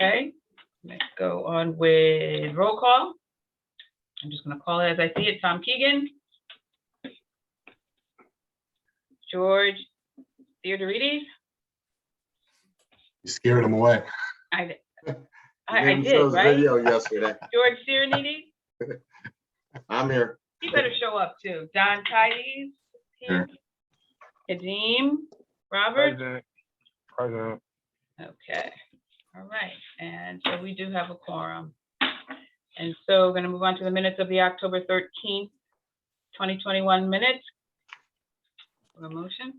Okay, let's go on with roll call. I'm just going to call it as I see it. Tom Keegan. George Theodorides. You scared him away. I He did, right? Video yesterday. George Theodorides. I'm here. He better show up too. Don Tides here. Kadeem Robert. Present. Okay. All right. And so we do have a quorum. And so we're going to move on to the minutes of the October 13th, 2021 minutes. A motion?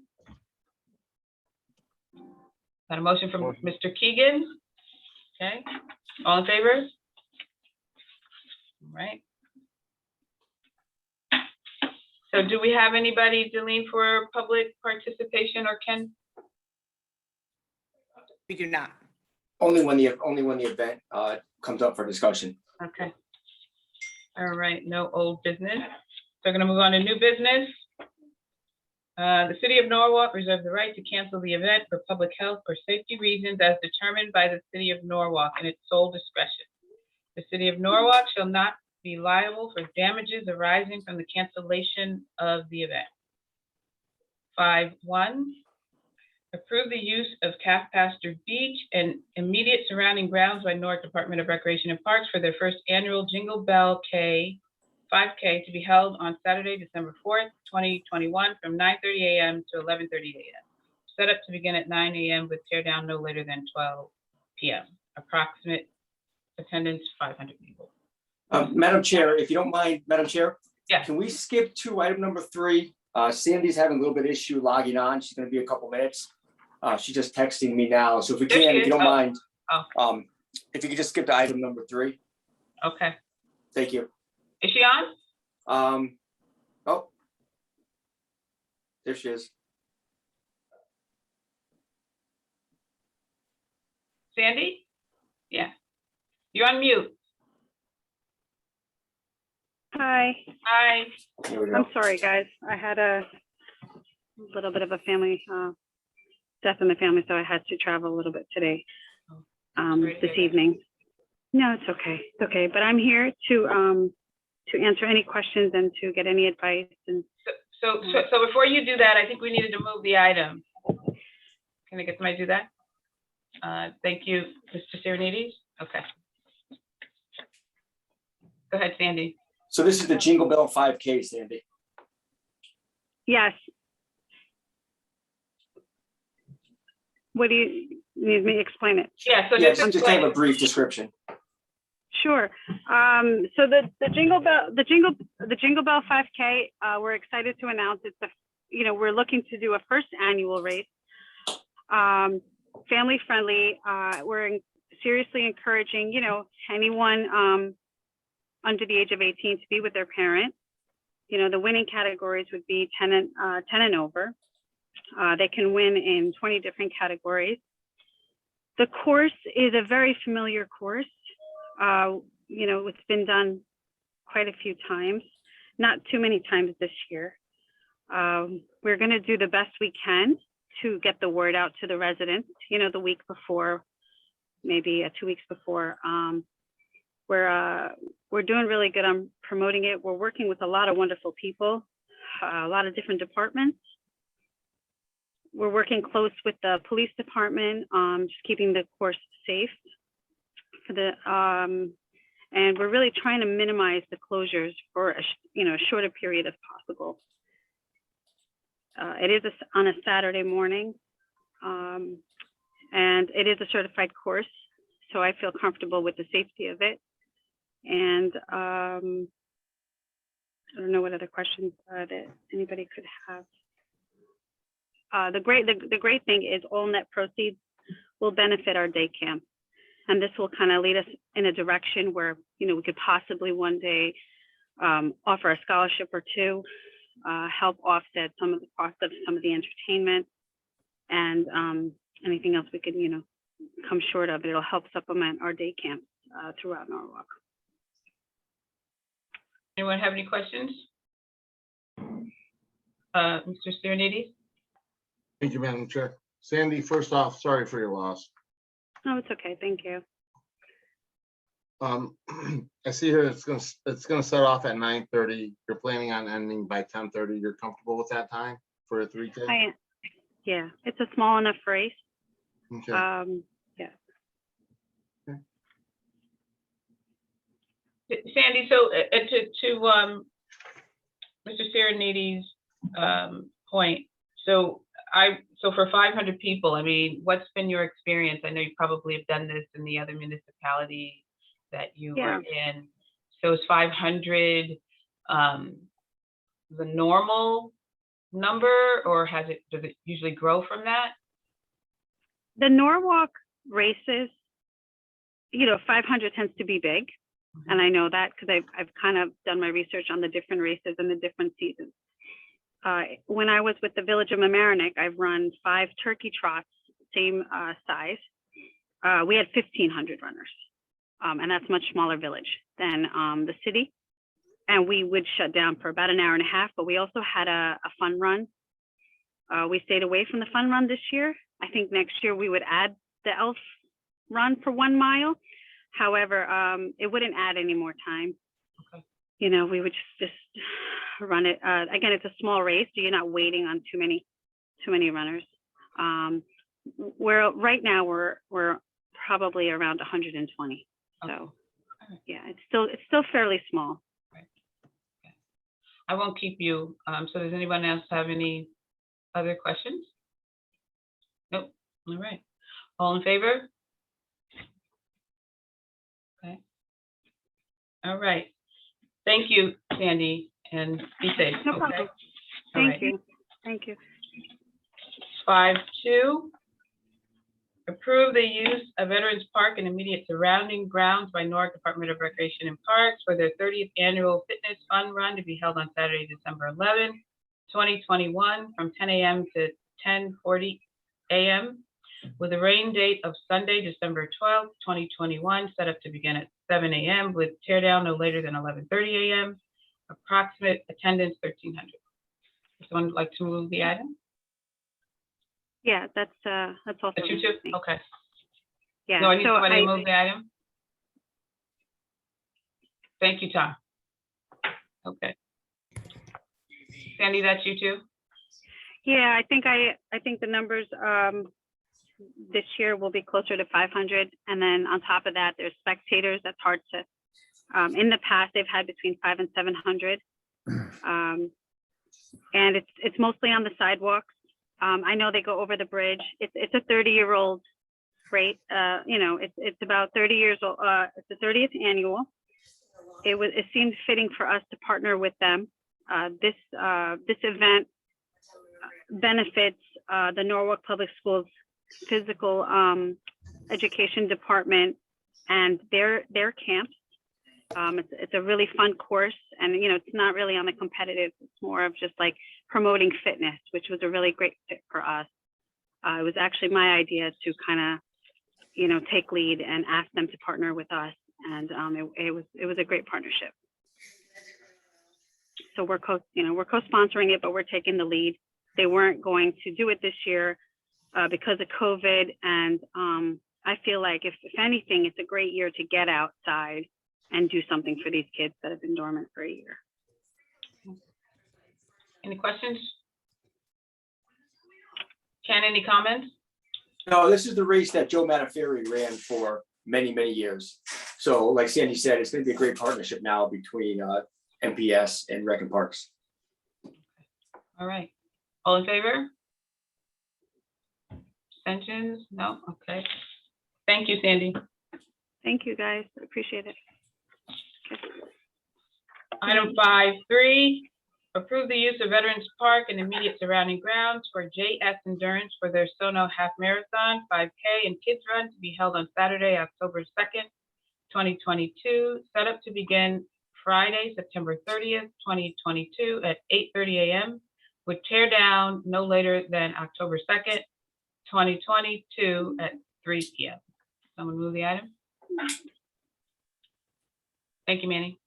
Got a motion from Mr. Keegan? Okay. All in favor? All right. So do we have anybody, Delene, for public participation, or Ken? We do not. Only when the event comes up for discussion. Okay. All right, no old business. So we're gonna move on to new business. The city of Norwalk reserves the right to cancel the event for public health or safety reasons as determined by the city of Norwalk in its sole discretion. The city of Norwalk shall not be liable for damages arising from the cancellation of the event. 5.1, approve the use of Calf Pasture Beach and immediate surrounding grounds by Newark Department of Recreation and Parks for their first annual Jingle Bell 5K to be held on Saturday, December 4th, 2021 from 9:30 a.m. to 11:30 a.m. Set up to begin at 9 a.m. with tear down no later than 12 p.m. Approximate attendance 500 people. Madam Chair, if you don't mind, Madam Chair. Yeah. Can we skip to item number 3? Sandy's having a little bit of issue logging on. She's going to be a couple minutes. She's just texting me now. So if we There can, she if you is. don't mind, Oh. if you could just skip to item number 3. Okay. Thank you. Is she on? Oh, there she is. Sandy? Yeah. You're on mute. Hi, Hi. Here we I'm go. sorry, guys. I had a little bit of a family death in the family, so I had to travel a little bit today, Sorry to this hear that. evening. No, it's okay. It's okay. But I'm here to answer any questions and to get any advice. And So before you do that, I think we needed to move the item. Can I get somebody to do that? Thank you, Mr. Serenides. Okay. Go ahead, Sandy. So this is the Jingle Bell 5K, Sandy. yes. What do you need me to explain it? Yeah, so Yeah, just just kind of a explain. brief description. Sure. So the Jingle Bell 5K, we're excited to announce it's we're looking to do a first annual race. Family friendly. We're seriously encouraging, anyone under the age of 18 to be with their parent. The winning categories would be 10 and over. They can win in 20 different categories. The course is a very familiar course. It's been done quite a few times, not too many times this year. We're going to do the best we can to get the word out to the residents, the week before, maybe 2 weeks before. We're doing really good on promoting it. We're working with a lot of wonderful people, a lot of different departments. We're working close with the police department, just keeping the course safe for the, and we're really trying to minimize the closures for a shorter period if possible. It is on a Saturday morning, and it is a certified course, so I feel comfortable with the safety of it. And I don't know what other questions that anybody could have. The great thing is all net proceeds will benefit our day camp. And this will kind of lead us in a direction where, we could possibly one day offer a scholarship or two, help offset some of the cost of some of the entertainment, and anything else we could, come short of. It'll help supplement our day camps throughout Norwalk. Anyone have any questions? Mr. Serenides? Thank you, Madam Chair. Sandy, first off, sorry for your loss. Oh, it's okay. Thank you. I see here it's gonna start off at 9:30. You're planning on ending by 10:30. You're comfortable with that time for a 3K? Yeah, it's a small enough race. Okay. Yeah. Sandy, so to Mr. Serenity's point, so for 500 people, I mean, what's been your experience? I know you probably have done this in the other municipalities that you were in. So is 500 the normal number, or does it usually grow from that? The Norwalk races, 500 tends to be big. And I know that because I've kind of done my research on the different races and the different seasons. When I was with the Village of Mamaroneck, I've run 5 turkey trots, same size. We had 1,500 runners, and that's much smaller village than the city. And we would shut down for about an hour and a half, but we also had a fun run. We stayed away from the fun run this year. I think next year we would add the elf run for 1 mile. However, it wouldn't add any more time. Okay. We would just run it. Again, it's a small race, so you're not waiting on too many runners. Right now we're probably around 120. Okay. So yeah, it's still fairly small. Right. Okay. I won't keep you. So does anyone else have any other questions? Nope. All right. All in favor? Okay. All right. Thank you, Sandy, and be safe. No okay? problem. All Thank right. you. Thank you. 5.2, approve the use of Veterans Park and immediate surrounding grounds by Newark Department of Recreation and Parks for their 30th annual fitness fun run to be held on Saturday, December 11th, 2021, from 10 a.m. to 10:40 a.m. with a rain date of Sunday, December 12th, 2021, set up to begin at 7 a.m. with tear down no later than 11:30 a.m. Approximate attendance 1,300. Would someone like to move the item? Yeah, that's also. That's you too? me. Okay. Yeah. No, I need so somebody to move the item. Thank you, Tom. Okay. Sandy, that's you too? Yeah, I think the numbers this year will be closer to 500, and then on top of that, there's spectators. That's hard to. In the past, they've had between 500 and 700, and it's mostly on the sidewalks. I know they go over the bridge. It's a 30-year-old rate. It's about 30 years old. It's the 30th annual. It seemed fitting for us to partner with them. This event benefits the Norwalk Public Schools physical education department and their camps. It's a really fun course, and it's not really on the competitive. It's more of just like promoting fitness, which was a really great fit for us. It was actually my idea to kind of take lead and ask them to partner with us, and it was a great partnership. So we're co-sponsoring it, but we're taking the lead. They weren't going to do it this year because of COVID, and I feel like if anything, it's a great year to get outside and do something for these kids that have been dormant for a year. Any questions? Ken, any comments? No, this is the race that Joe Manaferi ran for many, many years. So like Sandy said, it's going to be a great partnership now between MPS and Rec and Parks. All right. All in favor? Abstentions? No? Okay. Thank you, Sandy. Thank you, guys. Appreciate it. Item 5.3, approve the use of Veterans Park and immediate surrounding grounds for JS Endurance for their Sono Half Marathon, 5K, and Kids Run to be held on Saturday, October 2nd, 2022, set up to begin Friday, September 30th, 2022 at 8:30 a.m. with tear down no later than October 2nd, 2022 at 3 p.m. Someone move the item? Thank you, Manny.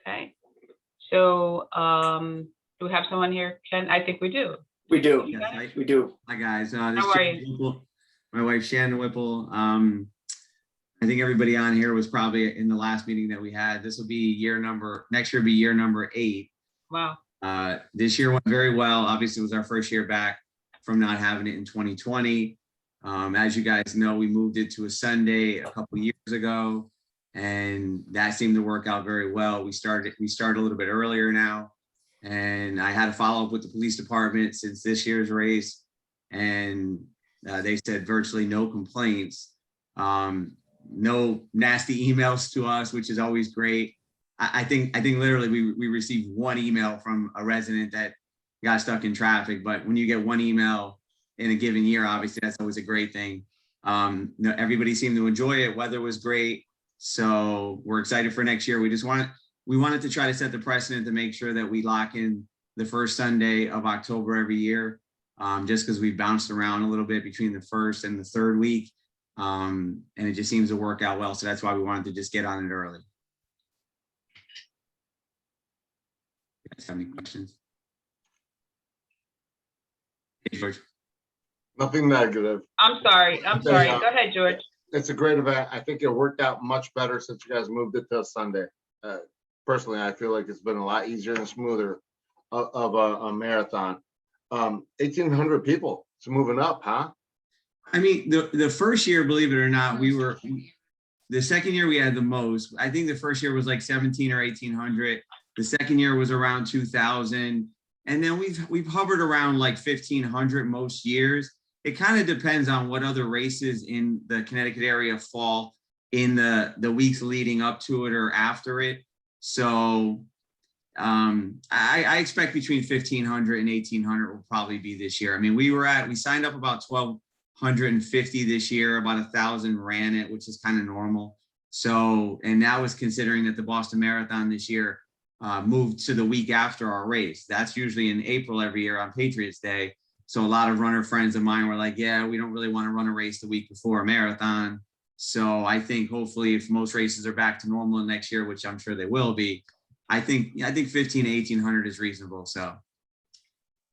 Okay, so do we have someone here? Ken, I think we do. We do. Yes, We do. hi guys. This How is are Shannon Whipple. My wife Shannon Whipple. I think everybody on here was probably in the last meeting that we had. This will be next year will be year number 8. Wow. This year went very well. Obviously, it was our first year back from not having it in 2020. As you guys know, we moved it to a Sunday a couple years ago, and that seemed to work out very well. We started a little bit earlier now, and I had to follow up with the police department since this year's race, and they said virtually no complaints, no nasty emails to us, which is always great. I think literally we received one email from a resident that got stuck in traffic, but when you get one email in a given year, obviously that's always a great thing. Everybody seemed to enjoy it. Weather was great. So we're excited for next year. We wanted to try to set the precedent to make sure that we lock in the first Sunday of October every year, just because we've bounced around a little bit between the first and the third week. And it just seems to work out well. So that's why we wanted to just get on it early. You guys have any questions? Hey, George. Nothing negative. I'm sorry. Go ahead, George. It's a great event. I think it worked out much better since you guys moved it to a Sunday. Personally, I feel like it's been a lot easier and smoother of a marathon. 1,800 people. It's moving up, huh? I mean, the first year, believe it or not, the second year we had the most. I think the first year was like 17 or 1,800. The second year was around 2,000. And then we've hovered around like 1,500 most years. It kind of depends on what other races in the Connecticut area fall in the weeks leading up to it or after it. So I expect between 1,500 and 1,800 will probably be this year. I mean, we signed up about 1,250 this year, about 1,000 ran it, which is kind of normal. So, and that was considering that the Boston Marathon this year moved to the week after our race. That's usually in April every year on Patriots Day. So a lot of runner friends of mine were like, yeah, we don't really want to run a race the week before a marathon. So I think hopefully if most races are back to normal next year, which I'm sure they will be, I think 15 to 1,800 is reasonable. So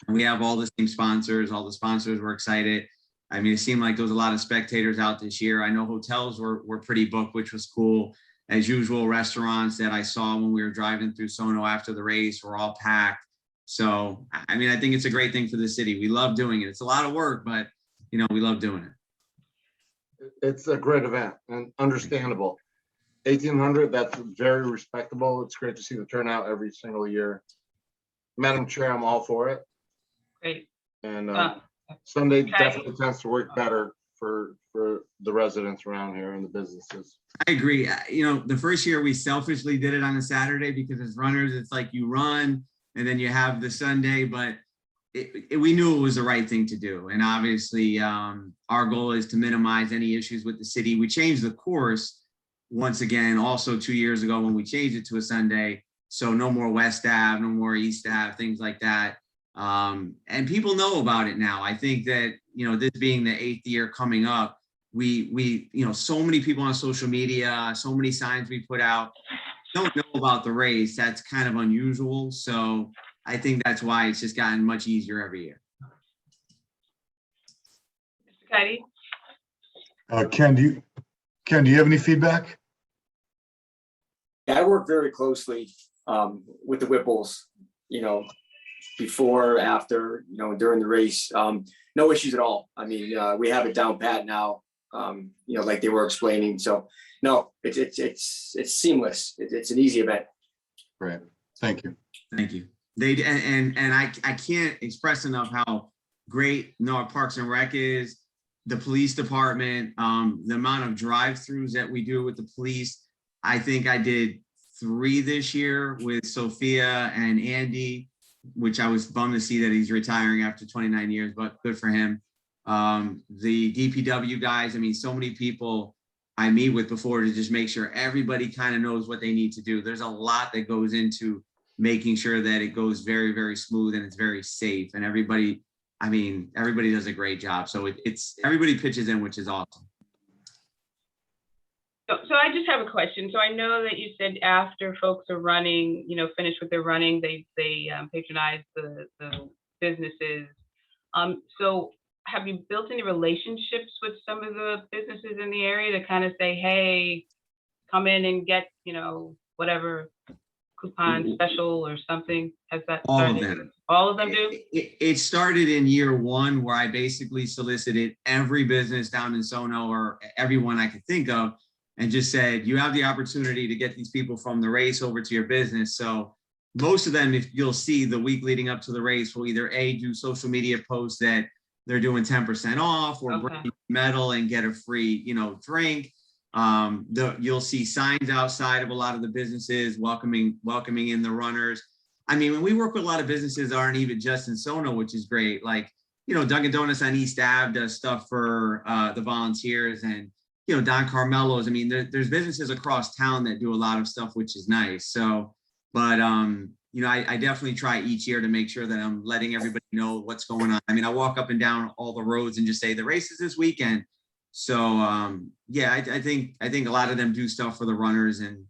and we have all the same sponsors, all the sponsors were excited. I mean, it seemed like there was a lot of spectators out this year. I know hotels were pretty booked, which was cool. As usual, restaurants that I saw when we were driving through Sono after the race were all packed. So, I mean, I think it's a great thing for the city. We love doing it. It's a lot of work, but, you know, we love doing it. It's a great event and understandable. 1,800, that's very respectable. It's great to see the turnout every single year. Madam Chair, I'm all for it. Great. And Sunday definitely tends to work better for the residents around here and the businesses. I agree. You know, the first year we selfishly did it on a Saturday because as runners, it's like you run and then you have the Sunday, but we knew it was the right thing to do. And obviously our goal is to minimize any issues with the city. We changed the course once again, also 2 years ago when we changed it to a Sunday. So no more West Ave, no more East Ave, things like that. And people know about it now. I think that, you know, this being the 8th year coming up, we, you know, so many people on social media, so many signs we put out don't know about the race. That's kind of unusual. So I think that's why it's just gotten much easier every year. Mr. Cuddy? Ken, do you have any feedback? Yeah, I work very closely with the Whipples, you know, before, after, you know, during the race. No issues at all. I mean, we have it down pat now, you know, like they were explaining. So no, it's seamless. It's an easy event. Great, thank you. Thank you. I can't express enough how great North Parks and Rec is, the police department, the amount of drive-throughs that we do with the police. I think I did 3 this year with Sophia and Andy, which I was bummed to see that he's retiring after 29 years, but good for him. The DPW guys, I mean, so many people I meet with before to just make sure everybody kind of knows what they need to do. There's a lot that goes into making sure that it goes very, very smooth and it's very safe. And everybody, I mean, everybody does a great job. So it's everybody pitches in, which is awesome. So I just have a question. So I know that you said after folks are running, you know, finish with their running, they patronize the businesses. So have you built any relationships with some of the businesses in the area to kind of say, hey, come in and get, whatever coupon special or something? Has that All of started? them. All of them do? It started in year one, where I basically solicited every business down in Sono, or everyone I could think of, and just said, you have the opportunity to get these people from the race over to your business. So most of them, if you'll see, the week leading up to the race, will either do social media posts that they're doing 10% off, or bring metal and get a free, drink. You'll see signs outside of a lot of the businesses welcoming in the runners. I mean, when we work with a lot of businesses that aren't even just in Sono, which is great. Like, Dunkin' Donuts on East Ave does stuff for the volunteers, and Don Carmelo's. I mean, there's businesses across town that do a lot of stuff, which is nice. So, but I definitely try each year to make sure that I'm letting everybody know what's going on. I mean, I walk up and down all the roads and just say the race is this weekend. So yeah, I think a lot of them do stuff for the runners, and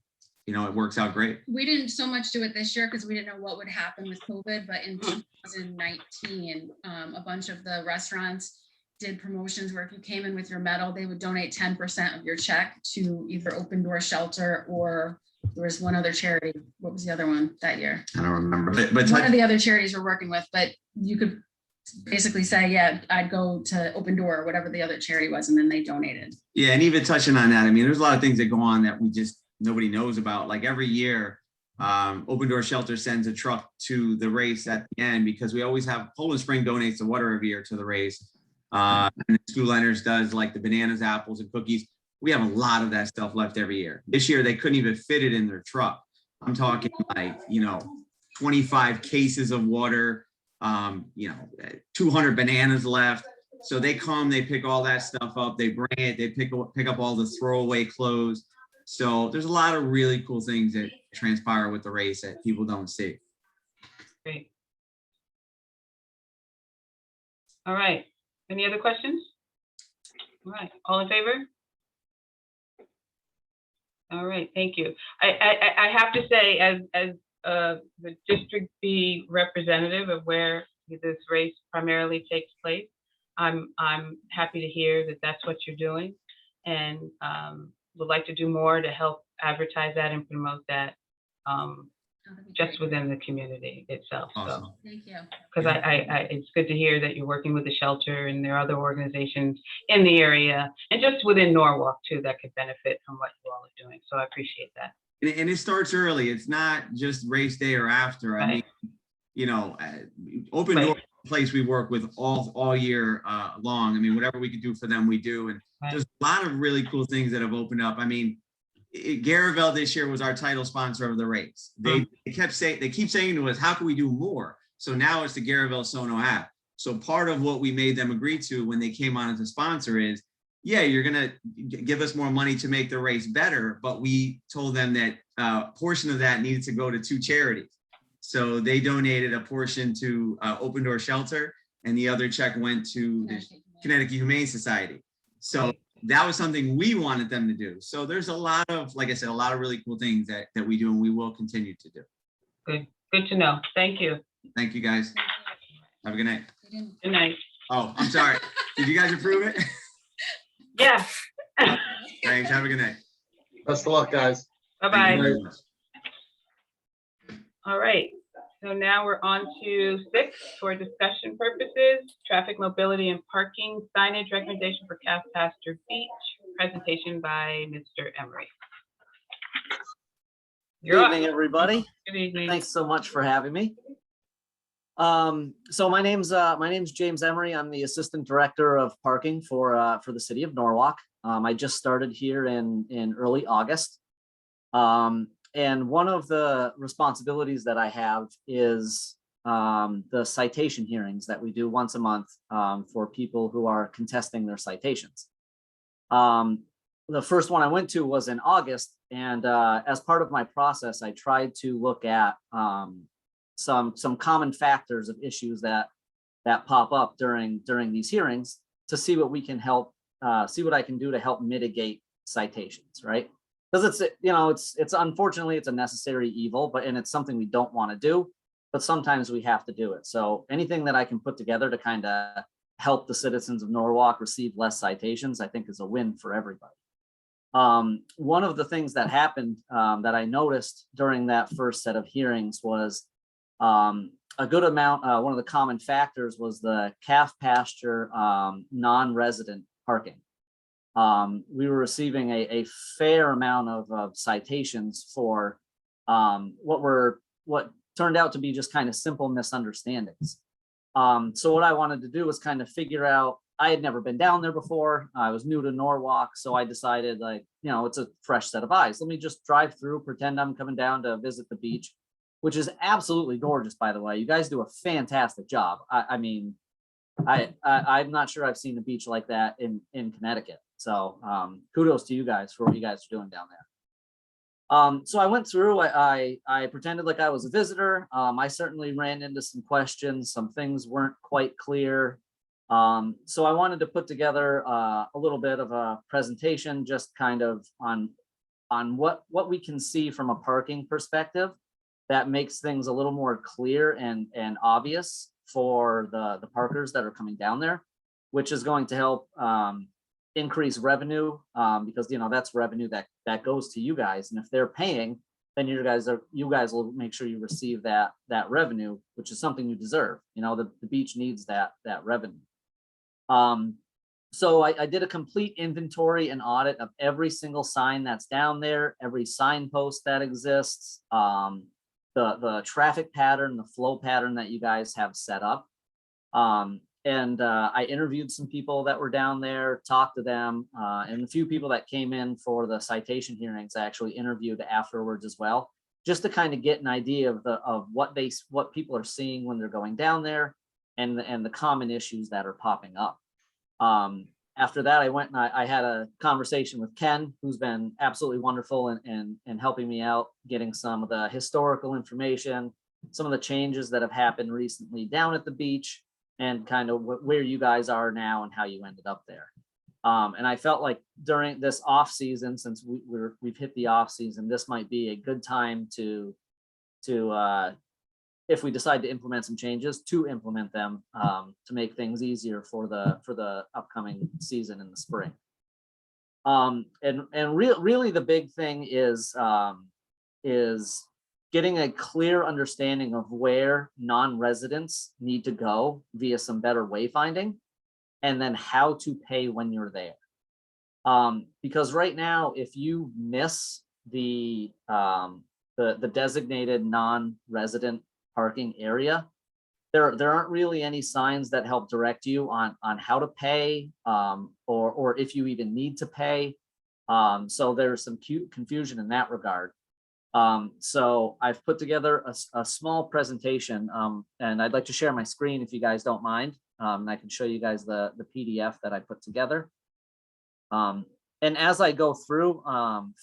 it works out great. We didn't so much do it this year because we didn't know what would happen with COVID, but in 2019, a bunch of the restaurants did promotions where if you came in with your medal, they would donate 10% of your check to either Open Door Shelter, or there was one other charity. What was the other one that year? I don't remember, but One of the other charities we're working with, but you could basically say, yeah, I'd go to Open Door or whatever the other charity was, and then they donated. Yeah, and even touching on that, I mean, there's a lot of things that go on that nobody knows about. Like every year, Open Door Shelter sends a truck to the race at the end, because we always have Poland Spring donates the water every year to the race. And Stu Leonard's does like the bananas, apples, and cookies. We have a lot of that stuff left every year. This year, they couldn't even fit it in their truck. I'm talking like, 25 cases of water, 200 bananas left. So they come, they pick all that stuff up, they bring it, they pick up all the throwaway clothes. So there's a lot of really cool things that transpire with the race that people don't see. Great. All right. Any other questions? All right. All in favor? All right. Thank you. I have to say, as the District B representative of where this race primarily takes place, I'm happy to hear that that's what you're doing, and would like to do more to help advertise that and promote that just within the community itself. Awesome. So, Thank you. because it's good to hear that you're working with the shelter, and there are other organizations in the area and just within Norwalk too that could benefit from what you all are doing. So I appreciate that. And it starts early. It's not just race day or after. Right. I mean, Open Door is a place we work with all year long. I mean, whatever we could do for them, we do. And there's a lot of really cool things that have opened up. I mean, Garavelle this year was our title sponsor of the race. They keep saying to us, how can we do more? So now it's the Garavelle Sono app. So part of what we made them agree to when they came on as a sponsor is, yeah, you're going to give us more money to make the race better. But we told them that a portion of that needed to go to 2 charities. So they donated a portion to Open Door Shelter, and the other check went to the Connecticut Humane Society. So that was something we wanted them to do. So there's a lot of, like I said, a lot of really cool things that we do, and we will continue to do. Good to know. Thank you. Thank you, guys. Have a good night. Good night. Oh, I'm sorry. Did you guys approve it? Yeah. Thanks. Have a good night. Best of luck, guys. Bye-bye. Thank you very much. All right, so now we're on to 6 for discussion purposes, traffic, mobility, and parking signage recommendation for Pastor Beach, presentation by Mr. Emery. Good evening, everybody. Good evening. Thanks so much for having me. So my name's James Emery. I'm the Assistant Director of Parking for the City of Norwalk. I just started here in early August. And one of the responsibilities that I have is the citation hearings that we do once a month for people who are contesting their citations. The first one I went to was in August, and as part of my process, I tried to look at some common factors of issues that pop up during these hearings to see what we can help, see what I can do to help mitigate citations, right? Because it's unfortunately it's a necessary evil, and it's something we don't want to do, but sometimes we have to do it. So anything that I can put together to kind of help the citizens of Norwalk receive less citations, I think is a win for everybody. One of the things that happened that I noticed during that first set of hearings was a good amount, one of the common factors was the calf pasture non-resident parking. We were receiving a fair amount of citations for what turned out to be just kind of simple misunderstandings. So what I wanted to do was kind of figure out, I had never been down there before. I was new to Norwalk. So I decided, like, you know, it's a fresh set of eyes. Let me just drive through, pretend I'm coming down to visit the beach, which is absolutely gorgeous, by the way. You guys do a fantastic job. I mean, I'm not sure I've seen a beach like that in Connecticut. So kudos to you guys for what you guys are doing down there. So I went through, I pretended like I was a visitor. I certainly ran into some questions. Some things weren't quite clear. So I wanted to put together a little bit of a presentation, just kind of on what we can see from a parking perspective that makes things a little more clear and obvious for the parkers that are coming down there, which is going to help increase revenue, because, you know, that's revenue that goes to you guys. And if they're paying, then you guys will make sure you receive that revenue, which is something you deserve. You know, the beach needs that revenue. So I did a complete inventory and audit of every single sign that's down there, every signpost that exists, the traffic pattern, the flow pattern that you guys have set up. And I interviewed some people that were down there, talked to them, and a few people that came in for the citation hearings I actually interviewed afterwards as well, just to kind of get an idea of what people are seeing when they're going down there, and the common issues that are popping up. After that, I went and I had a conversation with Ken, who's been absolutely wonderful and helping me out, getting some of the historical information, some of the changes that have happened recently down at the beach, and kind of where you guys are now and how you ended up there. And I felt like during this off season, since we've hit the off season, this might be a good time to if we decide to implement some changes, to implement them to make things easier for the upcoming season in the spring. And really the big thing is getting a clear understanding of where non-residents need to go via some better wayfinding, and then how to pay when you're there. Because right now, if you miss the designated non-resident parking area, there aren't really any signs that help direct you on how to pay, or if you even need to pay. So there's some confusion in that regard. So I've put together a small presentation, and I'd like to share my screen if you guys don't mind. And I can show you guys the PDF that I put together. And as I go through,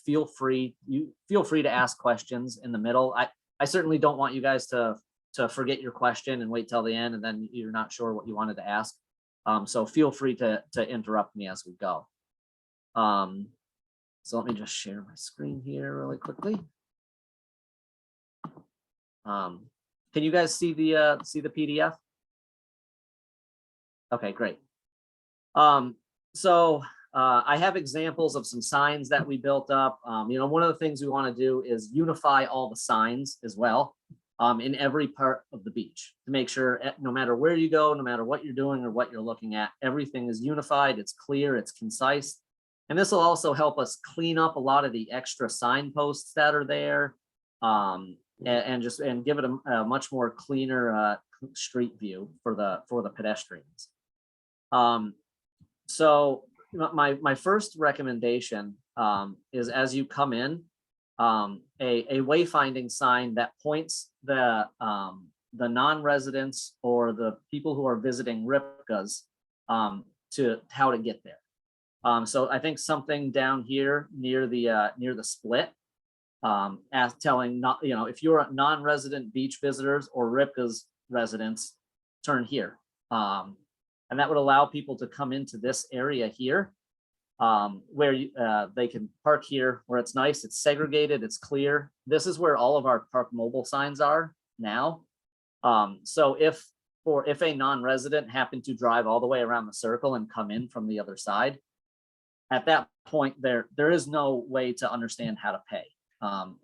feel free to ask questions in the middle. I certainly don't want you guys to forget your question and wait till the end and then you're not sure what you wanted to ask. So feel free to interrupt me as we go. So let me just share my screen here really quickly. Can you guys see the PDF? Okay, great. So I have examples of some signs that we built up. You know, one of the things we want to do is unify all the signs as well in every part of the beach to make sure no matter where you go, no matter what you're doing or what you're looking at, everything is unified, it's clear, it's concise. And this will also help us clean up a lot of the extra signposts that are there, and give it a much more cleaner street view for the pedestrians. So my first recommendation is, as you come in, a wayfinding sign that points the non-residents or the people who are visiting Ripkas to how to get there. So I think something down here near the split, as telling if you're a non-resident beach visitors or Ripka's residents, turn here. And that would allow people to come into this area here, where they can park here, where it's nice, it's segregated, it's clear. This is where all of our park mobile signs are now. So if if a non-resident happened to drive all the way around the circle and come in from the other side, at that point, there is no way to understand how to pay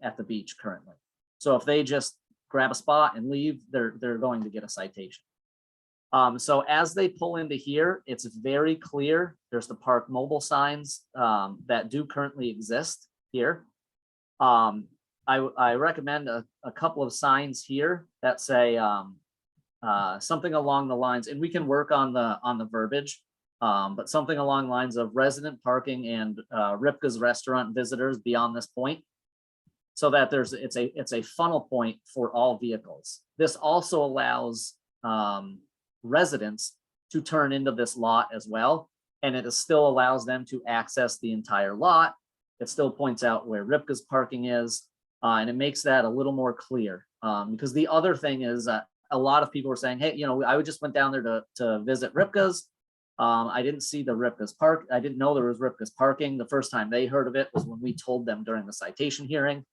at the beach currently. So if they just grab a spot and leave, they're going to get a citation. So as they pull into here, it's very clear. There's the park mobile signs that do currently exist here. I recommend a couple of signs here that say something along the lines, and we can work on the verbiage, but something along the lines of resident parking and Ripka's restaurant visitors beyond this point, so that it's a funnel point for all vehicles. This also allows residents to turn into this lot as well, and it still allows them to access the entire lot. It still points out where Ripka's parking is, and it makes that a little more clear. Because the other thing is a lot of people are saying, hey, I just went down there to visit Ripka's. I didn't see the Ripka's park. I didn't know there was Ripka's parking. The first time they heard of it was when we told them during the citation hearing,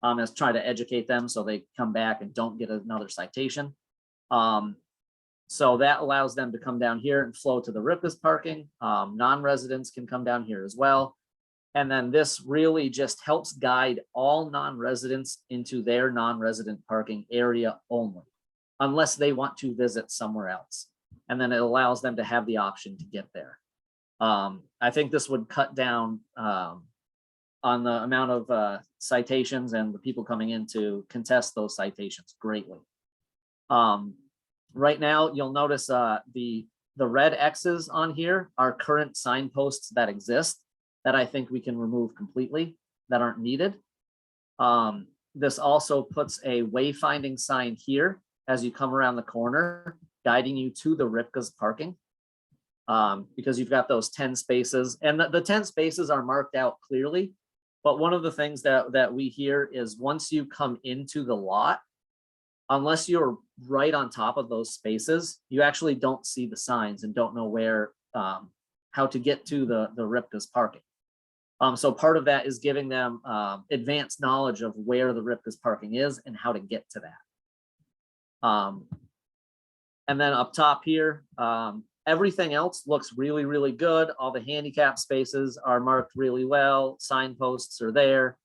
as trying to educate them so they come back and don't get another citation. So that allows them to come down here and flow to the Ripka's parking. Non-residents can come down here as well. And then this really just helps guide all non-residents into their non-resident parking area only, unless they want to visit somewhere else. And then it allows them to have the option to get there. I think this would cut down on the amount of citations and the people coming in to contest those citations greatly. Right now, you'll notice the red X's on here are current signposts that exist that I think we can remove completely, that aren't needed. This also puts a wayfinding sign here as you come around the corner, guiding you to the Ripka's parking, because you've got those 10 spaces, and the 10 spaces are marked out clearly. But one of the things that we hear is once you come into the lot, unless you're right on top of those spaces, you actually don't see the signs and don't know where, how to get to the Ripka's parking. So part of that is giving them advanced knowledge of where the Ripka's parking is and how to get to that. And then up top here, everything else looks really, really good. All the handicap spaces are marked really well. Signposts are there.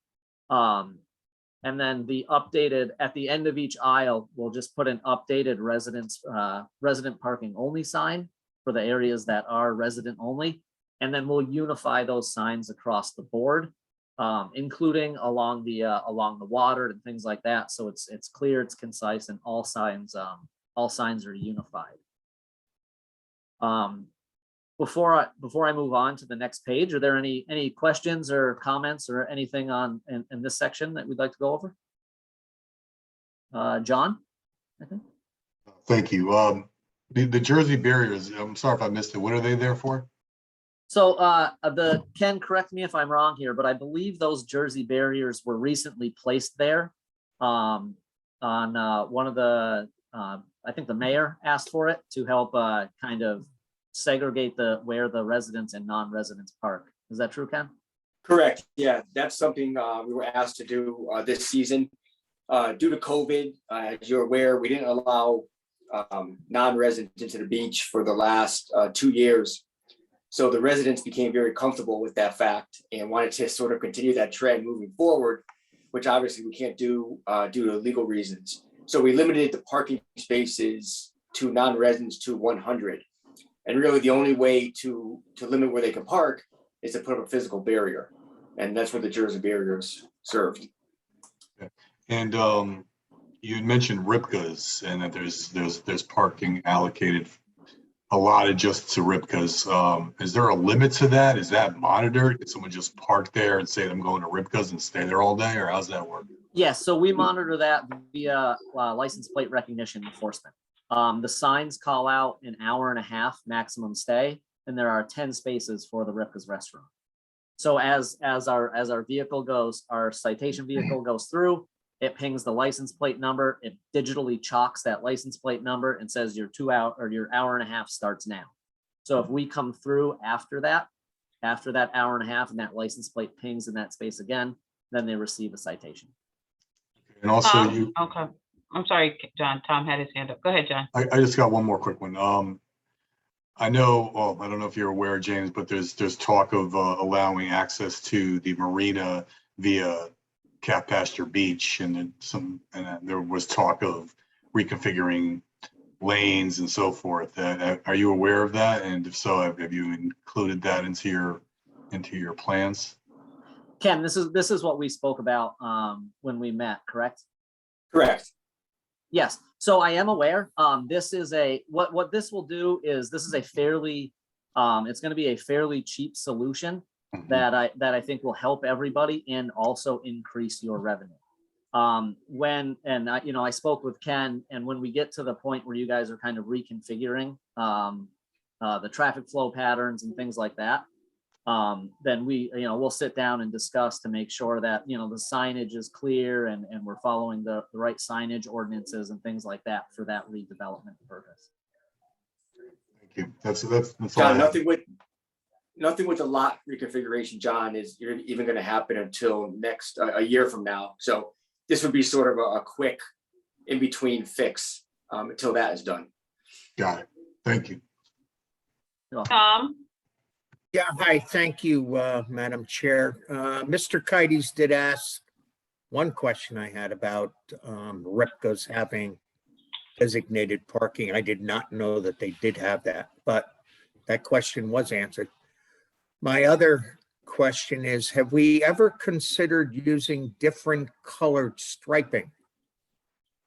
And then the updated, at the end of each aisle, we'll just put an updated resident parking only sign for the areas that are resident only. And then we'll unify those signs across the board, including along the water and things like that. So it's clear, it's concise, and all signs are unified. Before I move on to the next page, are there any questions or comments or anything in this section that we'd like to go over? John, I think. Thank you. The Jersey barriers, I'm sorry if I missed it. What are they there for? So Ken, correct me if I'm wrong here, but I believe those Jersey barriers were recently placed there on one of the, I think the mayor asked for it to help kind of segregate where the residents and non-residents park. Is that true, Ken? Correct. Yeah, that's something we were asked to do this season. Due to COVID, as you're aware, we didn't allow non-residents into the beach for the last 2 years. So the residents became very comfortable with that fact and wanted to sort of continue that trend moving forward, which obviously we can't do due to legal reasons. So we limited the parking spaces to non-residents to 100. And really the only way to limit where they can park is to put up a physical barrier. And that's what the Jersey barriers served. And you had mentioned Ripka's and that there's parking allocated, allotted just to Ripka's. Is there a limit to that? Is that monitored? Can someone just park there and say I'm going to Ripka's and stay there all day, or how's that work? Yes, so we monitor that via license plate recognition enforcement. The signs call out an hour and a half maximum stay, and there are 10 spaces for the Ripka's restaurant. So as our vehicle goes, our citation vehicle goes through, it pings the license plate number, it digitally chalks that license plate number and says your hour and a half starts now. So if we come through after that hour and a half and that license plate pings in that space again, then they receive a citation. And also Okay. I'm sorry, John, Tom had his hand up. Go ahead, John. I just got one more quick one. I know, well, I don't know if you're aware, James, but there's talk of allowing access to the marina via Calf Pasture Beach, and then there was talk of reconfiguring lanes and so forth. Are you aware of that? And if so, have you included that into your plans? Ken, this is what we spoke about when we met, correct? Correct. Yes, so I am aware. This is what this will do is this is a fairly, it's going to be a fairly cheap solution that I think will help everybody and also increase your revenue. I spoke with Ken, and when we get to the point where you guys are kind of reconfiguring the traffic flow patterns and things like that, then we'll sit down and discuss to make sure that, the signage is clear and we're following the right signage ordinances and things like that for that redevelopment purpose. Thank you. That's all I John, have. nothing with the lot reconfiguration, John, is even going to happen until a year from now. So this would be sort of a quick in-between fix until that is done. Got it. Thank you. Tom? Yeah, hi, thank you, Madam Chair. Mr. Kites did ask one question I had about Ripka's having designated parking. I did not know that they did have that, but that question was answered. My other question is, have we ever considered using different colored striping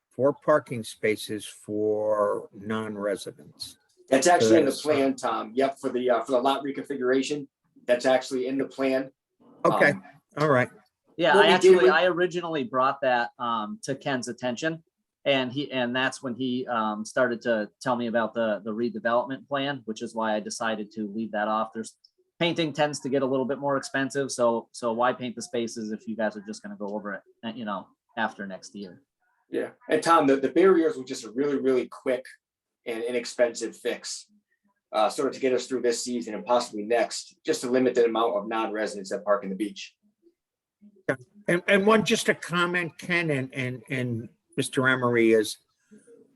for parking spaces for non-residents? That's actually in the plan, Tom. Yep, for the lot reconfiguration, that's actually in the plan. Okay, all right. Yeah, What we I originally brought that to Ken's attention, and that's when he started to tell me about the redevelopment plan, which is why I decided to leave that off. Painting tends to get a little bit more expensive, so why paint the spaces if you guys are just going to go over it, after next year? Yeah, and Tom, the barriers were just a really, really quick and inexpensive fix, sort of to get us through this season and possibly next, just to limit the amount of non-residents that park in the beach. And one, just a comment, Ken and Mr. Emery, is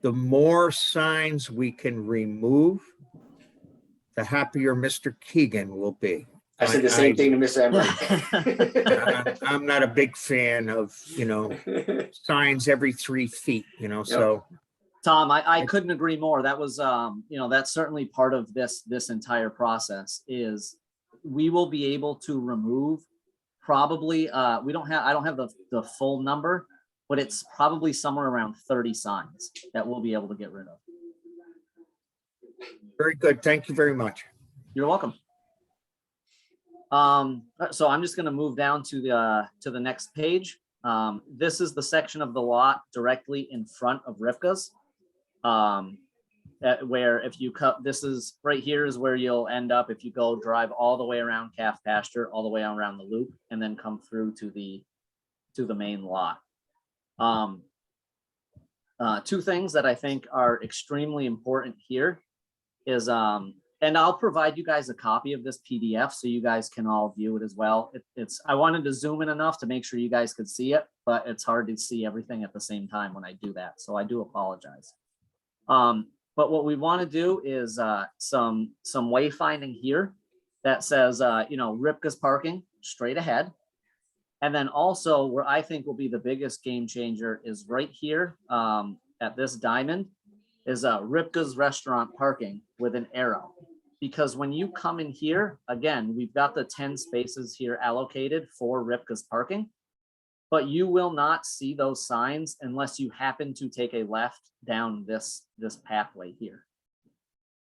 the more signs we can remove, the happier Mr. Keegan will be. I said the same thing to Miss Emery. I'm not a big fan of, signs every 3 feet, so. Tom, I couldn't agree more. That was, that's certainly part of this entire process is we will be able to remove probably, I don't have the full number, but it's probably somewhere around 30 signs that we'll be able to get rid of. Very good. Thank you very much. You're welcome. So I'm just going to move down to the next page. This is the section of the lot directly in front of Rivka's. Where if you cut, this is right here is where you'll end up if you go drive all the way around Calf Pasture, all the way around the loop, and then come through to the main lot. Two things that I think are extremely important here is, and I'll provide you guys a copy of this PDF so you guys can all view it as well. I wanted to zoom in enough to make sure you guys could see it, but it's hard to see everything at the same time when I do that. So I do apologize. But what we want to do is some wayfinding here that says, Ripka's parking straight ahead. And then also where I think will be the biggest game changer is right here at this diamond is Ripka's restaurant parking with an arrow. Because when you come in here, again, we've got the 10 spaces here allocated for Ripka's parking, but you will not see those signs unless you happen to take a left down this pathway here.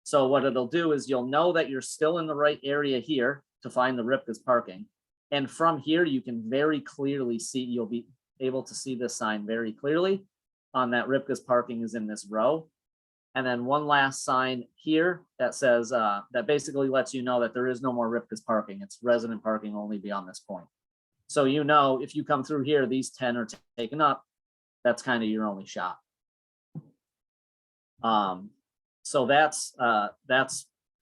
So what it'll do is you'll know that you're still in the right area here to find the Ripka's parking. And from here, you can very clearly see, you'll be able to see this sign very clearly on that Ripka's parking is in this row. And then one last sign here that says, that basically lets you know that there is no more Ripka's parking. It's resident parking only beyond this point. So, if you come through here, these 10 are taken up, that's kind of your only shot. So that's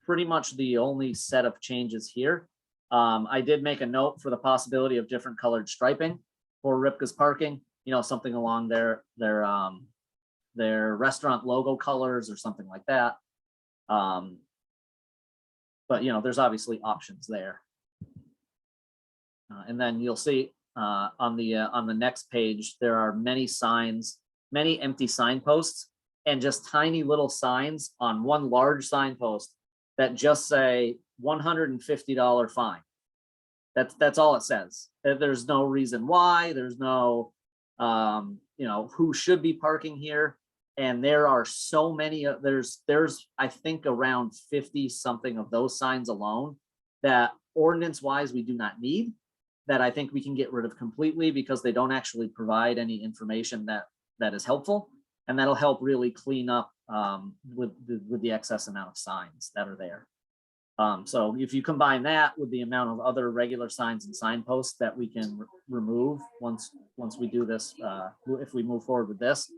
pretty much the only set of changes here. I did make a note for the possibility of different colored striping for Ripka's parking, something along their their restaurant logo colors or something like that. But there's obviously options there. And then you'll see on the next page, there are many signs, many empty signposts, and just tiny little signs on one large signpost that just say $150 fine. That's all it says. There's no reason why. There's no, who should be parking here. And there are so many. There's I think around 50 something of those signs alone that ordinance wise we do not need. That I think we can get rid of completely because they don't actually provide any information that is helpful, and that'll help really clean up with the excess amount of signs that are there. So if you combine that with the amount of other regular signs and signposts that we can remove once we do this, if we move forward with this,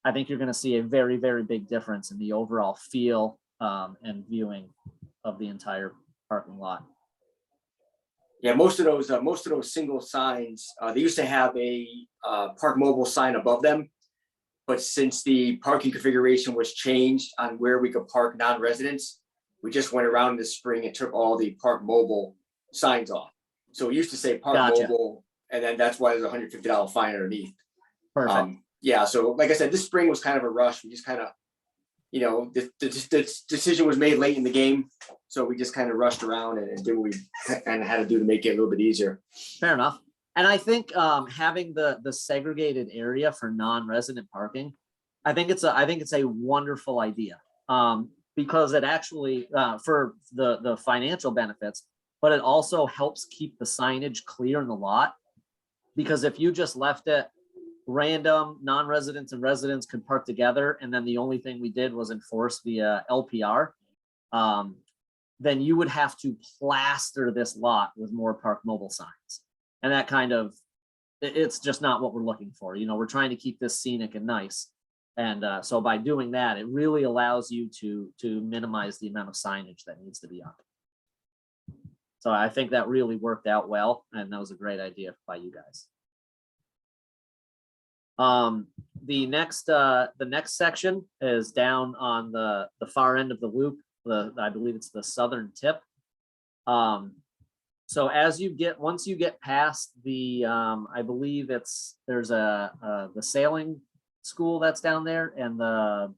I think you're going to see a very, very big difference in the overall feel and viewing of the entire parking lot. Yeah, most of those single signs, they used to have a park mobile sign above them. But since the parking configuration was changed on where we could park non-residents, we just went around this spring and took all the park mobile signs off. So it used to say park Gotcha. mobile, and then that's why there's a $150 fine underneath. Perfect. Yeah, so like I said, this spring was kind of a rush. We just kind of, the decision was made late in the game. So we just kind of rushed around and did what we kind of had to do to make it a little bit easier. Fair enough. And I think having the segregated area for non-resident parking, I think it's a wonderful idea because it actually for the financial benefits, but it also helps keep the signage clear in the lot. Because if you just left it random, non-residents and residents could park together, and then the only thing we did was enforce the LPR, then you would have to plaster this lot with more park mobile signs. And that it's just not what we're looking for. We're trying to keep this scenic and nice. And so by doing that, it really allows you to minimize the amount of signage that needs to be up. So I think that really worked out well. And that was a great idea by you guys. The next section is down on the far end of the loop. I believe it's the southern tip. So once you get past the, I believe there's the sailing school that's down there, and the,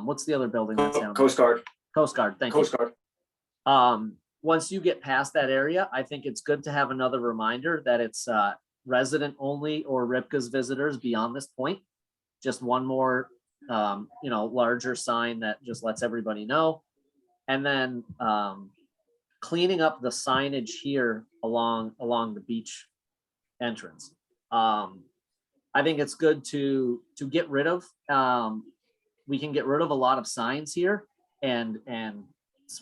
what's the other building that's down there? Coast Guard. Coast Guard, thank you. Coast Guard. Once you get past that area, I think it's good to have another reminder that it's resident only or Ripka's visitors beyond this point. Just one more, larger sign that just lets everybody know. And then cleaning up the signage here along the beach entrance. I think it's good to get rid of. We can get rid of a lot of signs here and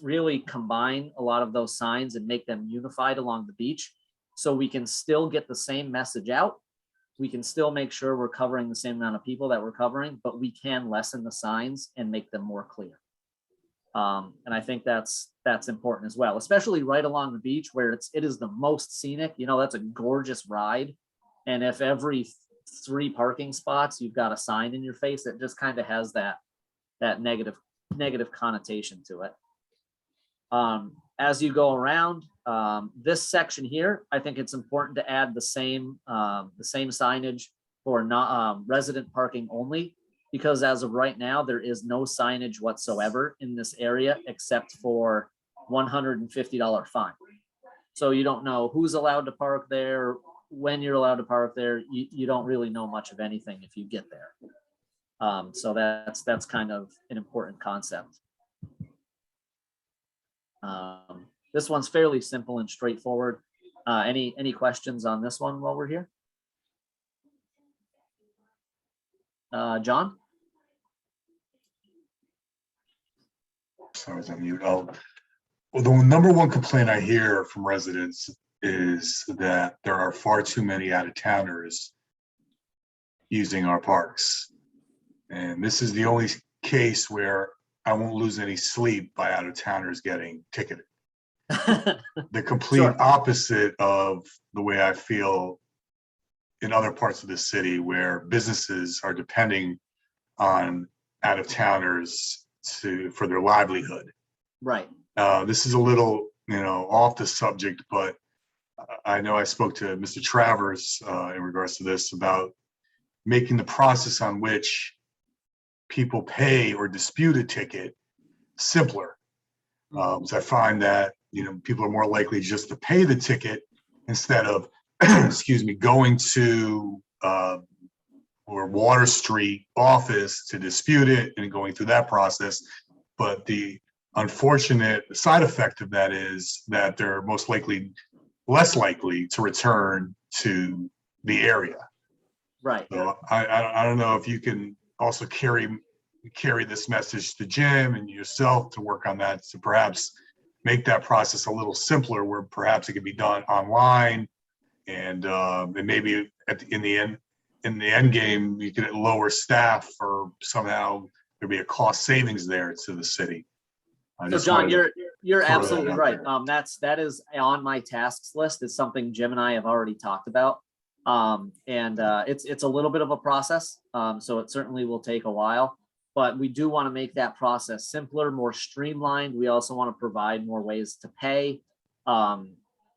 really combine a lot of those signs and make them unified along the beach. So we can still get the same message out. We can still make sure we're covering the same amount of people that we're covering, but we can lessen the signs and make them more clear. And I think that's important as well, especially right along the beach where it is the most scenic. That's a gorgeous ride. And if every 3 parking spots you've got a sign in your face, it just kind of has that negative connotation to it. As you go around this section here, I think it's important to add the same signage for not resident parking only, because as of right now, there is no signage whatsoever in this area except for $150 fine. So you don't know who's allowed to park there, when you're allowed to park there. You don't really know much of anything if you get there. So that's kind of an important concept. This one's fairly simple and straightforward. Any questions on this one while we're here? John? Sorry, I was on mute. Well, the number one complaint I hear from residents is that there are far too many out-of-towners using our parks. And this is the only case where I won't lose any sleep by out-of-towners getting ticketed. The complete Sure. opposite of the way I feel in other parts of the city where businesses are depending on out-of-towners for their livelihood. Right. This is a little, off the subject, but I know I spoke to Mr. Travers in regards to this about making the process on which people pay or dispute a ticket simpler. So I find that, people are more likely just to pay the ticket instead of, excuse me, going to or Water Street office to dispute it and going through that process. But the unfortunate side effect of that is that they're less likely to return to the area. Right. So I don't know if you can also carry this message to Jim and yourself to work on that, to perhaps make that process a little simpler, where perhaps it can be done online, and maybe in the end game you could lower staff, or somehow there'd be a cost savings there to the city. So John, you're throw that absolutely out right. there. That is on my tasks list. It's something Jim and I have already talked about. It's a little bit of a process. So it certainly will take a while, but we do want to make that process simpler, more streamlined. We also want to provide more ways to pay, how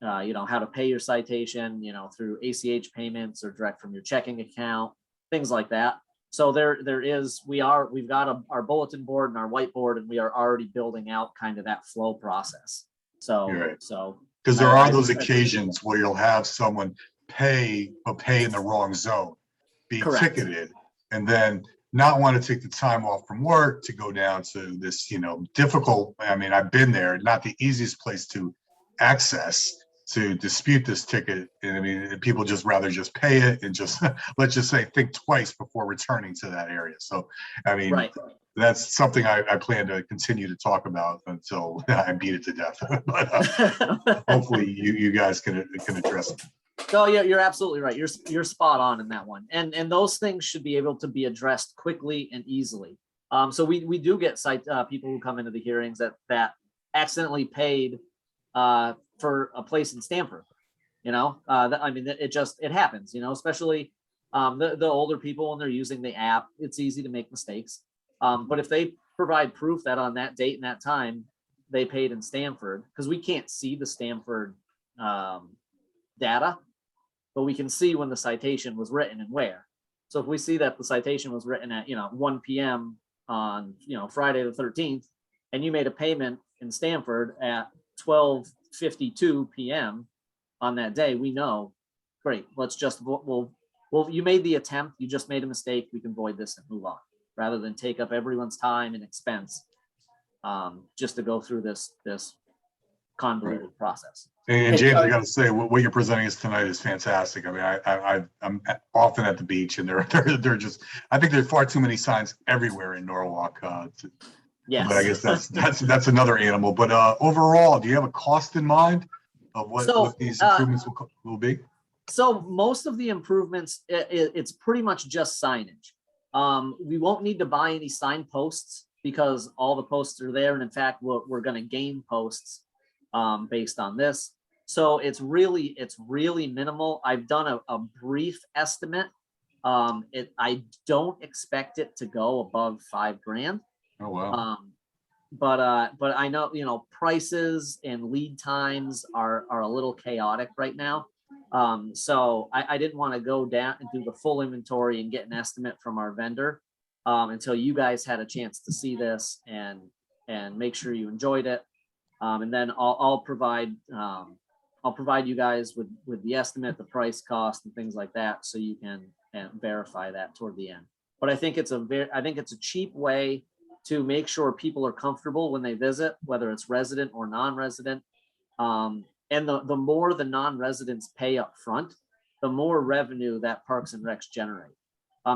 to pay your citation, through ACH payments or direct from your checking account, things like that. So we've got our bulletin board and our whiteboard, and we are already building out kind of that flow process. So, Right. so. Because there are those occasions where you'll have someone pay in the wrong zone, be Correct. ticketed, and then not want to take the time off from work to go down to this, difficult. I mean, I've been there, not the easiest place to access to dispute this ticket. And I mean, people just rather just pay it and just, let's just say, think twice before returning to that area. So, I mean, Right. That's something I plan to continue to talk about until I beat it to death. But hopefully you guys can address it. No, yeah, you're absolutely right. You're spot on in that one. And those things should be able to be addressed quickly and easily. So we do get people who come into the hearings that accidentally paid for a place in Stamford. I mean, it happens. Especially the older people, when they're using the app, it's easy to make mistakes. But if they provide proof that on that date and that time they paid in Stamford, because we can't see the Stamford data, but we can see when the citation was written and where. So if we see that the citation was written at 1 p.m. on Friday the 13th, and you made a payment in Stamford at 12:52 p.m. on that day, we know, great, let's just you made the attempt, you just made a mistake, we can void this and move on, rather than take up everyone's time and expense just to go through this convoluted process. And James, I got to say, what you're presenting us tonight is fantastic. I mean, I'm often at the beach, and they're just, I think there are far too many signs everywhere in Norwalk. Yes. But I guess that's another animal. But overall, do you have a cost in mind of what these improvements will be? So most of the improvements, it's pretty much just signage. We won't need to buy any sign posts because all the posts are there. And in fact, we're going to gain posts based on this. So it's really minimal. I've done a brief estimate. I don't expect it to go above $5,000. Oh, wow. But I know, prices and lead times are a little chaotic right now. So I didn't want to go down and do the full inventory and get an estimate from our vendor until you guys had a chance to see this and make sure you enjoyed it. And then I'll provide you guys with the estimate, the price, cost, and things like that, so you can verify that toward the end. But I think it's a cheap way to make sure people are comfortable when they visit, whether it's resident or non-resident. And the more the non-residents pay up front, the more revenue that Parks and Recs generate.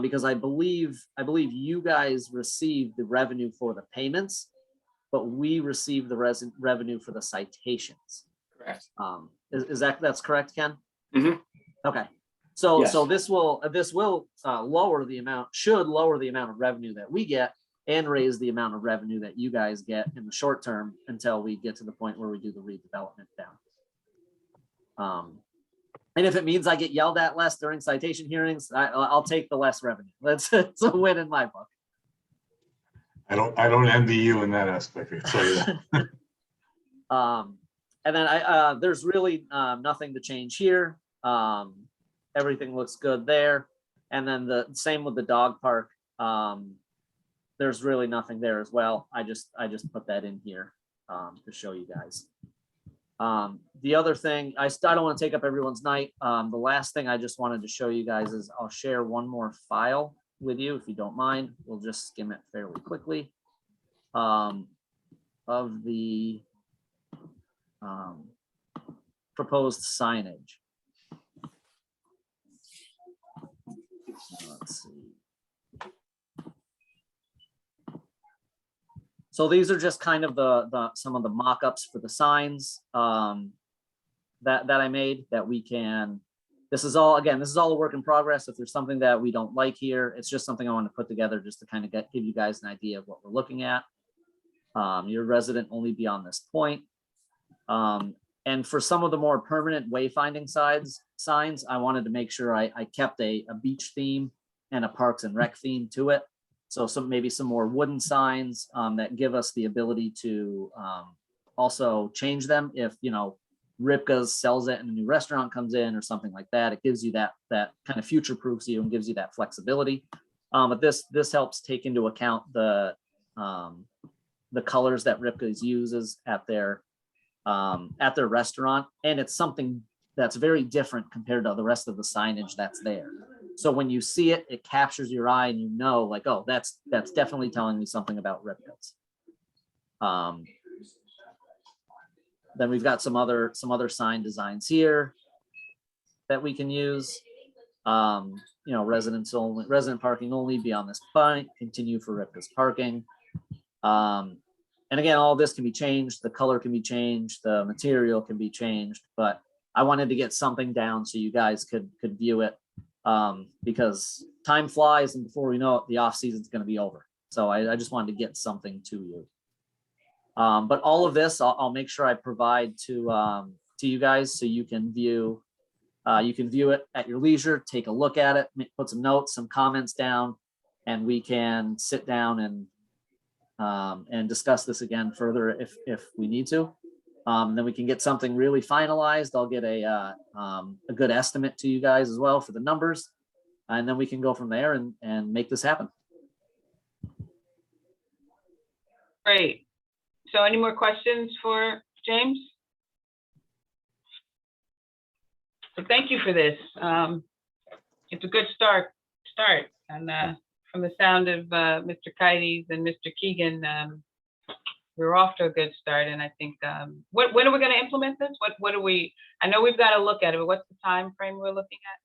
Because I believe you guys receive the revenue for the payments, but we receive the revenue for the citations. Correct. That's correct, Ken? Mm-hmm. Okay. So Yes. so this will lower the amount of revenue that we get, and raise the amount of revenue that you guys get in the short term until we get to the point where we do the redevelopment down. And if it means I get yelled at less during citation hearings, I'll take the less revenue. It's a win in my book. I don't envy you in that aspect, I tell you that. And then there's really nothing to change here. Everything looks good there. And then the same with the dog park. There's really nothing there as well. I just put that in here to show you guys. The other thing, I don't want to take up everyone's night. The last thing I just wanted to show you guys is I'll share one more file with you, if you don't mind. We'll just skim it fairly quickly. Of the proposed signage. Let's see. So these are just kind of some of the mock-ups for the signs that I made that we can. This is all a work in progress. If there's something that we don't like here, it's just something I want to put together just to kind of give you guys an idea of what we're looking at. Your resident only beyond this point. And for some of the more permanent wayfinding signs, I wanted to make sure I kept a beach theme and a Parks and Rec theme to it. So maybe some more wooden signs that give us the ability to also change them if, Ripka's sells it and a new restaurant comes in or something like that. It gives you that kind of future proofs you and gives you that flexibility. But this helps take into account the colors that Ripka's uses at their restaurant, and it's something that's very different compared to the rest of the signage that's there. So when you see it, it captures your eye, and you know, like, oh, that's definitely telling me something about Ripka's. Then we've got some other sign designs here that we can use. Resident parking only beyond this point, continue for Ripka's parking. And again, all this can be changed. The color can be changed. The material can be changed. But I wanted to get something down so you guys could view it because time flies, and before we know it, the off season is going to be over. So I just wanted to get something to you. But all of this, I'll make sure I provide to you guys so you can view. You can view it at your leisure. Take a look at it. Put some notes, some comments down, and we can sit down and discuss this again further if we need to. Then we can get something really finalized. I'll get a good estimate to you guys as well for the numbers, and then we can go from there and make this happen. Great. So any more questions for James? So thank you for this. It's a good start. And from the sound of Mr. Kites and Mr. Keegan, we're off to a good start. And I think, when are we going to implement this? What do we? I know we've got to look at it, but what's the time frame we're looking at?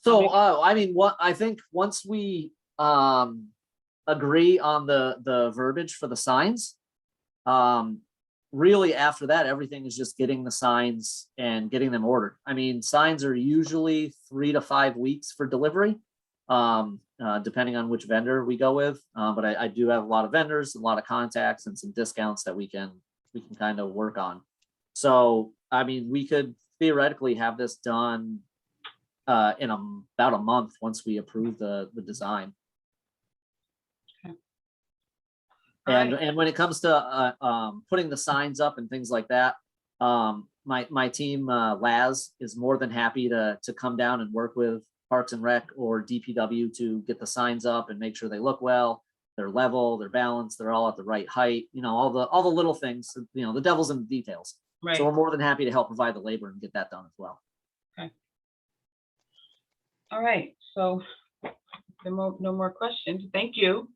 So, I think once we agree on the verbiage for the signs, really after that, everything is just getting the signs and getting them ordered. I mean, signs are usually 3 to 5 weeks for delivery. Depending on which vendor we go with. But I do have a lot of vendors, a lot of contacts, and some discounts that we can kind of work on. So, I mean, we could theoretically have this done in about a month once we approve the design. Okay. And when it comes to putting the signs up and things like that, my team, Laz, is more than happy to come down and work with Parks and Rec or DPW to get the signs up and make sure they look well, they're level, they're balanced, they're all at the right height, all the little things, the devil's in the details. Right. So we're more than happy to help provide the labor and get that done as well. Okay. All right. So no more questions. Thank you,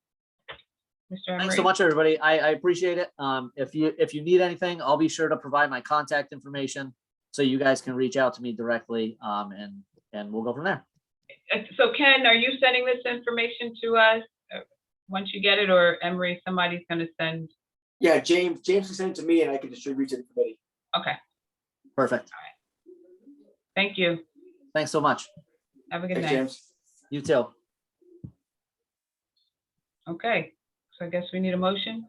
Mr. Emery. Thanks so much, everybody. I appreciate it. If you need anything, I'll be sure to provide my contact information so you guys can reach out to me directly, and we'll go from there. So Ken, are you sending this information to us once you get it, or Emery, somebody's going to send? Yeah, James can send it to me and I can distribute it to the committee. Okay. Perfect. Thank you. Thanks so much. Have a good Thanks, night. James. You too. Okay. So I guess we need a motion.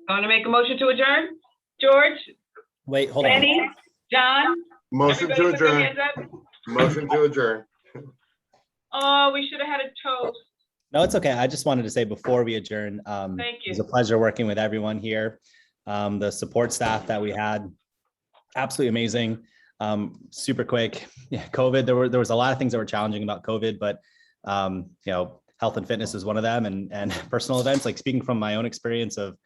Want to make a motion to adjourn? George? Wait, hold on. Benny? John? Motion to Everybody put their adjourn. hands up? Motion to adjourn. Oh, we should have had a toast. No, it's okay. I just wanted to say before we adjourn, Thank it was you. a pleasure working with everyone here. The support staff that we had, absolutely amazing. Super quick. Yeah, COVID, there was a lot of things that were challenging about COVID, but health and fitness is one of them, and personal events. Like, speaking from my own experience of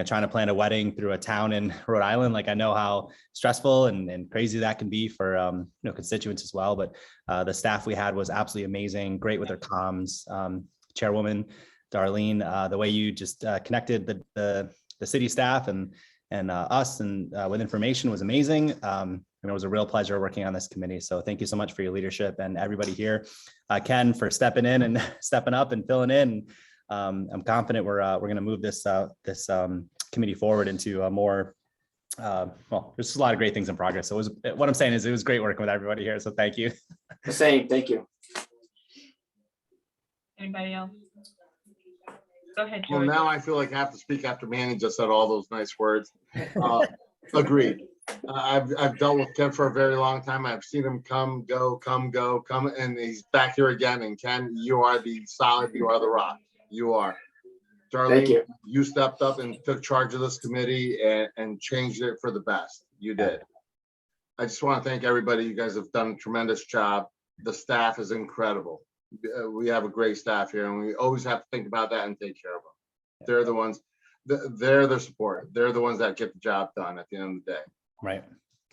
trying to plan a wedding through a town in Rhode Island, like I know how stressful and crazy that can be for constituents as well. But the staff we had was absolutely amazing, great with their comms. Chairwoman Darlene, the way you just connected the city staff and us and with information was amazing. It was a real pleasure working on this committee. So thank you so much for your leadership, and everybody here. Ken, for stepping in and stepping up and filling in. I'm confident we're going to move this committee forward into a more well, there's a lot of great things in progress. So what I'm saying is it was great working with everybody here. So thank you. The same, thank you. Anybody else? Go ahead, Well, George. now I feel like I have to speak after Manny just said all those nice words. Agreed. I've dealt with Ken for a very long time. I've seen him come, go, and he's back here again. And Ken, you are the solid, you are the rock. You are. Thank Darlene, you. you stepped up and took charge of this committee and changed it for the best. You did. I just want to thank everybody. You guys have done a tremendous job. The staff is incredible. We have a great staff here, and we always have to think about that and take care of them. They're the ones, they're the support. They're the ones that get the job done at the end of the day. Right.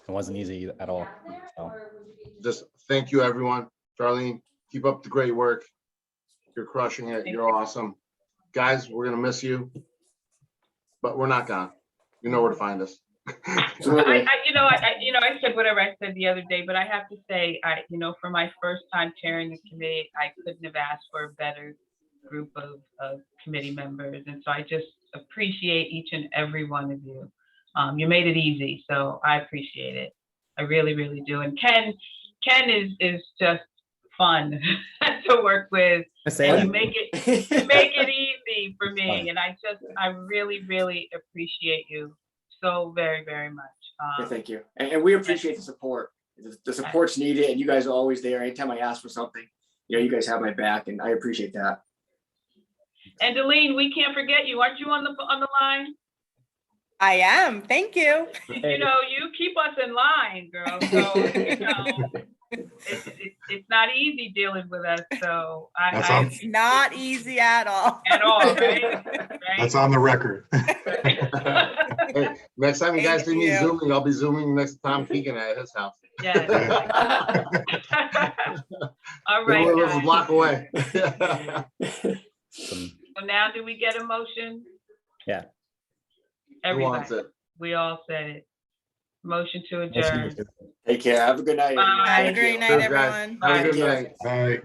It wasn't easy at all. So. Just thank you, everyone. Darlene, keep up the great work. You're crushing it. You're awesome. Guys, we're going to miss you, but we're not gone. You know where to find us. I said whatever I said the other day, but I have to say, for my first time chairing the committee, I couldn't have asked for a better group of committee members. And so I just appreciate each and every one of you. You made it easy, so I appreciate it. I really, really do. And Ken is just fun to work with. And you make it easy for me. And I really, really appreciate you so very, very much. Yeah, thank you. And we appreciate the support. The support's needed, and you guys are always there. Anytime I ask for something, you guys have my back, and I appreciate that. And Delene, we can't forget you. Aren't you on the line? I am. Thank you. You keep us in line, girl. So, it's not easy dealing with us. So It's not easy at all. At all, right? That's on the record. Hey, next time you guys see me zooming, I'll be zooming next to Tom Keegan at his house. Yeah. All He right, only lives a guys. block away. So now do we get a motion? Yeah. Who wants Everybody. it? We all said it. Motion to adjourn. Take care. Have a good night. Bye. Have a great night, Cheers, guys. everyone. Have a good Bye. night. All right.